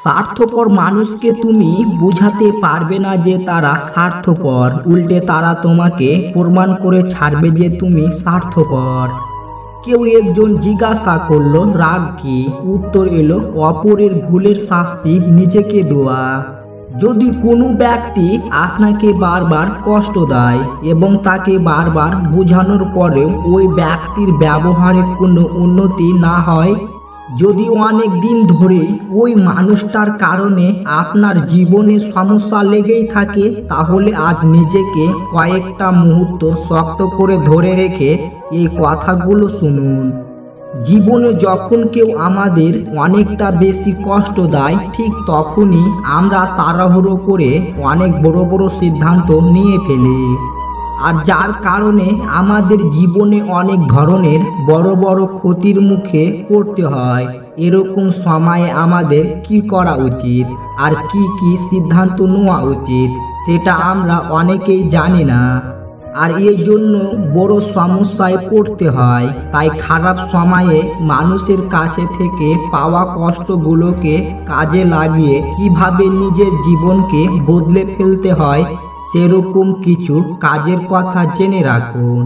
স্বার্থপর মানুষকে তুমি বুঝাতে পারবে না যে তারা স্বার্থপর, উল্টে তারা তোমাকে প্রমাণ করে ছাড়বে যে তুমি স্বার্থপর। কেউ একজন জিজ্ঞাসা করলো রাগ কি? উত্তর এলো অপরের ভুলের শাস্তি নিজেকে দেওয়া। যদি কোনো ব্যক্তি আপনাকে বারবার কষ্ট দেয় এবং তাকে বারবার বোঝানোর পরেও ওই ব্যক্তির ব্যবহারে কোনো উন্নতি না হয়, যদি অনেক দিন ধরে ওই মানুষটার কারণে আপনার জীবনে সমস্যা লেগেই থাকে, তাহলে আজ নিজেকে কয়েকটা মুহূর্ত শক্ত করে ধরে রেখে এই কথাগুলো শুনুন। জীবনে যখন কেউ আমাদের অনেকটা বেশি কষ্ট দেয়, ঠিক তখনই আমরা তাড়াহুড়ো করে অনেক বড় বড় সিদ্ধান্ত নিয়ে ফেলি, আর যার কারণে আমাদের জীবনে অনেক ধরনের বড় বড় ক্ষতির মুখে পড়তে হয়। এরকম সময়ে আমাদের কি করা উচিত আর কি কি সিদ্ধান্ত নেওয়া উচিত সেটা আমরা অনেকেই জানি না, আর এর জন্য বড় সমস্যায় পড়তে হয়। তাই খারাপ সময়ে মানুষের কাছে থেকে পাওয়া কষ্টগুলোকে কাজে লাগিয়ে কিভাবে নিজের জীবনকে বদলে ফেলতে হয় সেরকম কিছু কাজের কথা জেনে রাখুন।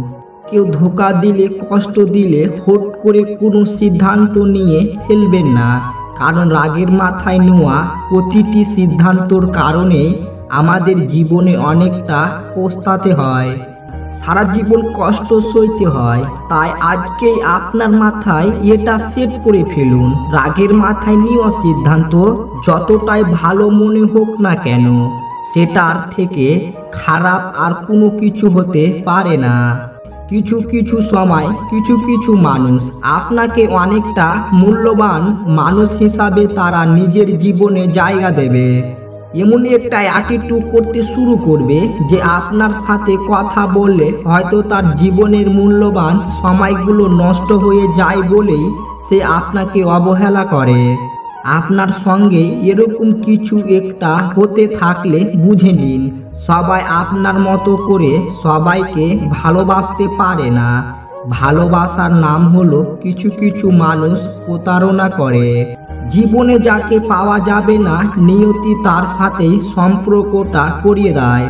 কেউ ধোঁকা দিলে, কষ্ট দিলে হুট করে কোনো সিদ্ধান্ত নিয়ে ফেলবেন না, কারণ রাগের মাথায় নেওয়া প্রতিটি সিদ্ধান্তর কারণে আমাদের জীবনে অনেকটা পস্তাতে হয়, সারা জীবন কষ্ট সইতে হয়। তাই আজকেই আপনার মাথায় এটা সেট করে ফেলুন, রাগের মাথায় নেওয়া সিদ্ধান্ত যতটাই ভালো মনে হোক না কেন, সেটার থেকে খারাপ আর কোনো কিছু হতে পারে না। কিছু কিছু সময় কিছু কিছু মানুষ আপনাকে অনেকটা মূল্যবান মানুষ হিসাবে তারা নিজের জীবনে জায়গা দেবে, এমন একটা অ্যাটিটিউড করতে শুরু করবে যে আপনার সাথে কথা বললে হয়তো তার জীবনের মূল্যবান সময়গুলো নষ্ট হয়ে যায় বলেই সে আপনাকে অবহেলা করে। আপনার সঙ্গে এরকম কিছু একটা হতে থাকলে বুঝে নিন, সবাই আপনার মতো করে সবাইকে ভালোবাসতে পারে না। ভালোবাসার নাম হলো কিছু কিছু মানুষ প্রতারণা করে। জীবনে যাকে পাওয়া যাবে না, নিয়তি তার সাথেই সম্পর্কটা করিয়ে দেয়।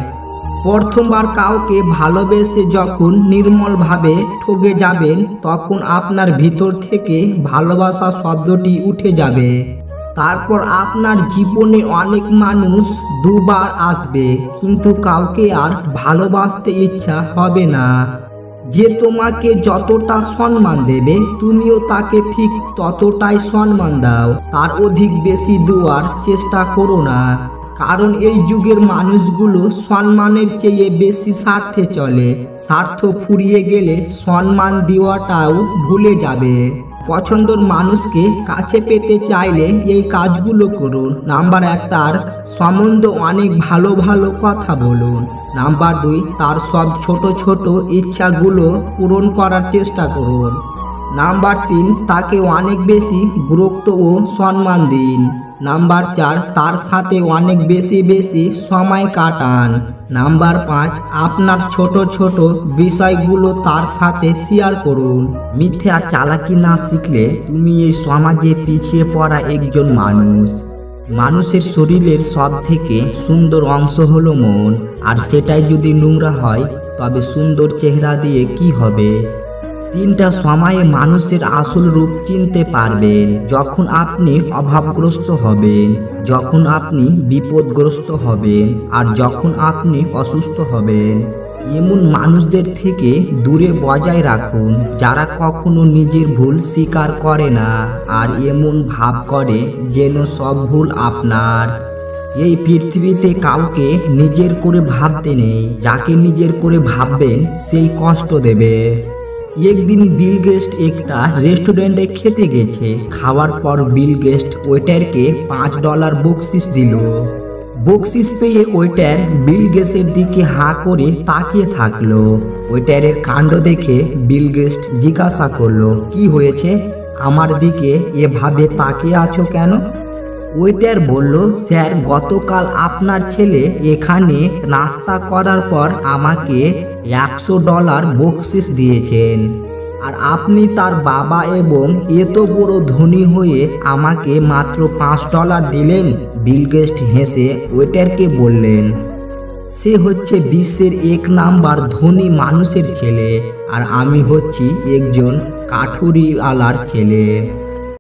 প্রথমবার কাউকে ভালোবেসে যখন নির্মলভাবে ঠকে যাবেন, তখন আপনার ভিতর থেকে ভালোবাসা শব্দটি উঠে যাবে। তারপর আপনার জীবনে অনেক মানুষ দুবার আসবে, কিন্তু কাউকে আর ভালোবাসতে ইচ্ছা হবে না। যে তোমাকে যতটা সম্মান দেবে, তুমিও তাকে ঠিক ততটাই সম্মান দাও, তার অধিক বেশি দেওয়ার চেষ্টা করো না। কারণ এই যুগের মানুষগুলো সম্মানের চেয়ে বেশি স্বার্থে চলে। স্বার্থ ফুরিয়ে গেলে সম্মান দেওয়াটাও ভুলে যাবে। পছন্দের মানুষকে কাছে পেতে চাইলে এই কাজগুলো করুন। নাম্বার 1, তার সম্বন্ধে অনেক ভালো ভালো কথা বলুন। নাম্বার 2, তার সব ছোট ছোট ইচ্ছাগুলো পূরণ করার চেষ্টা করুন। নাম্বার 3, তাকে অনেক বেশি গুরুত্ব ও সম্মান দিন। নাম্বার 4, তার সাথে অনেক বেশি বেশি সময় কাটান। নাম্বার 5, আপনার ছোট ছোট বিষয়গুলো তার সাথে শেয়ার করুন। মিথ্যে আর চালাকি না শিখলে তুমি এই সমাজে পিছিয়ে পড়া একজন মানুষ। মানুষের শরীরের সব থেকে সুন্দর অংশ হলো মন, আর সেটাই যদি নোংরা হয় তবে সুন্দর চেহারা দিয়ে কি হবে? 3টা সময়ে মানুষের আসল রূপ চিনতে পারবেন: যখন আপনি অভাবগ্রস্ত হবেন, যখন আপনি বিপদগ্রস্ত হবেন, আর যখন আপনি অসুস্থ হবেন। এমন মানুষদের থেকে দূরে বজায় রাখুন যারা কখনো নিজের ভুল স্বীকার করে না আর এমন ভাব করে যেন সব ভুল আপনার। এই পৃথিবীতে কাউকে নিজের করে ভাবতে নেই, যাকে নিজের করে ভাববেন সেই কষ্ট দেবে। একদিন বিল গেটস একটা রেস্টুরেন্টে খেতে গেছে। খাওয়ার পর বিল গেটস ওয়েটারকে $5 বকশিস দিল। বকশিস পেয়ে ওয়েটার বিল গেটসের দিকে হাঁ করে তাকিয়ে থাকলো। ওয়েটারের কাণ্ড দেখে বিল গেটস জিজ্ঞাসা করলো, কি হয়েছে, আমার দিকে এভাবে তাকিয়ে আছো কেন? ওয়েটার বলল, স্যার, গতকাল আপনার ছেলে এখানে নাস্তা করার পর আমাকে $100 বকশিস দিয়েছেন। আর আপনি তার বাবা এবং এত বড় ধনী হয়ে আমাকে মাত্র $5 দিলেন। বিল গেটস হেসে ওয়েটারকে বললেন, সে হচ্ছে বিশ্বের 1 নাম্বার ধনী মানুষের ছেলে, আর আমি হচ্ছি একজন কাঠুরিওয়ালার ছেলে।